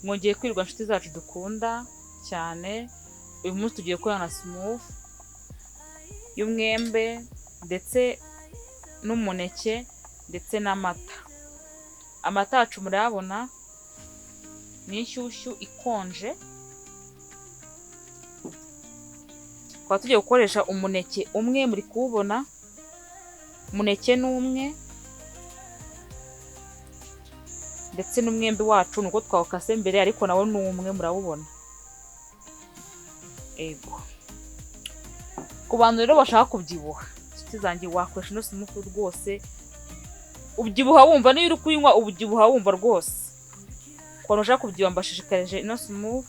mwongeye kwirwa inshuti zacu dukunda cyane. Uyu munsi tugiye gukorana smooth y'umwembe ndetse n'umuneke ndetse n'amata. Amata yacu murayabona ni inshyushyu ikonje. Tukaba tugiye gukoresha umuneke umwe, muri kuwubona umuneke n'umwe, ndetse n'umwembe wacu nuko twawukase mbere ariko nawo ni umwe murawubona. Ego, ku bantu rero bashaka kubyibuha inshuti zanjye wakoresha ino smooth rwose ubyibuha wumva, niyo uri kuyinywa ubyibuha wumva rwose. Ku bantu bashaka kubyibuha mbashishikarije ino smooth,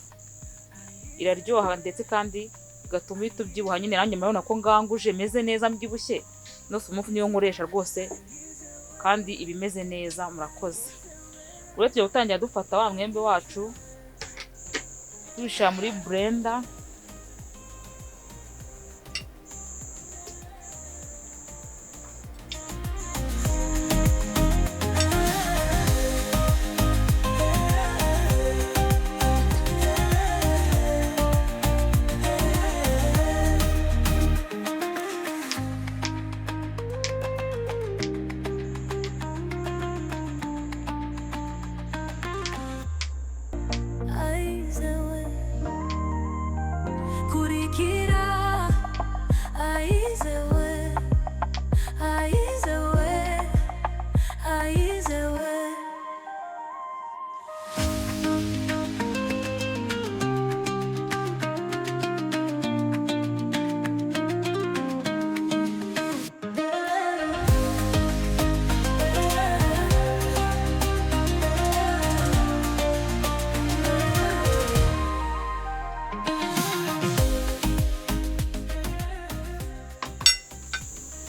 iraryoha ndetse kandi igatuma uhita ubyibuha nyine. Nanjye murabona ko nganguje meze neza mbyibushye. Ino smooth niyo nkoresha rwose kandi iba imeze neza. Murakoze. Rero tugiye gutangira dufata wa mwembe wacu tubishyira muri blender.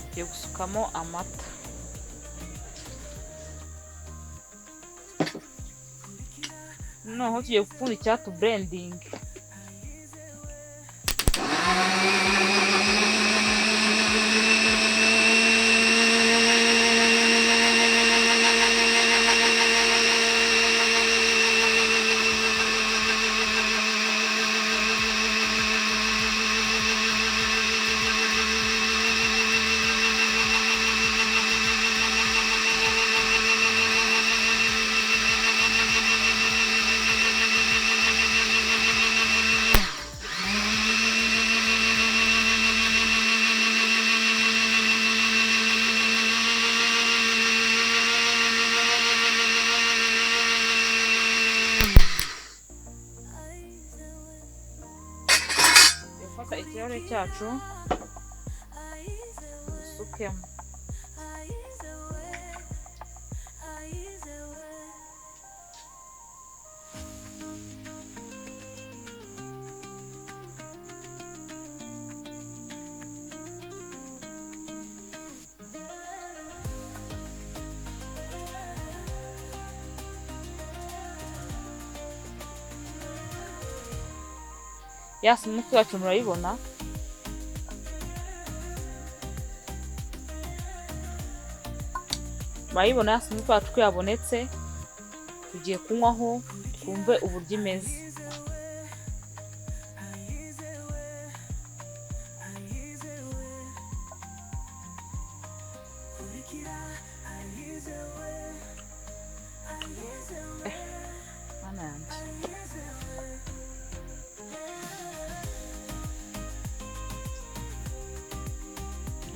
Tugiye gusukamo amata. Noneho tugiye gupfundikira blending. Fata ikirahure cyacu dusukemo. Ya smooth yacu murayibona. Murayibona ya smooth yacu ko yabonetse. Tugiye kunywaho twumve uburyo imeze.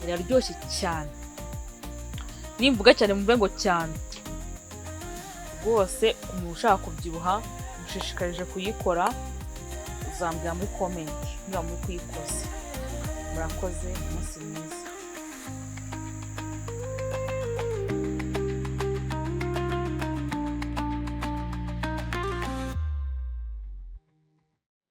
Iraryoshye cyane. Nimvuga cyane mumve ngo cyane. Rwose umuntu ushaka kubyibuha mushishikarije kuyikora. Uzambwira muri comment niba muri kuyikoza. Murakoze, umunsi mwiza.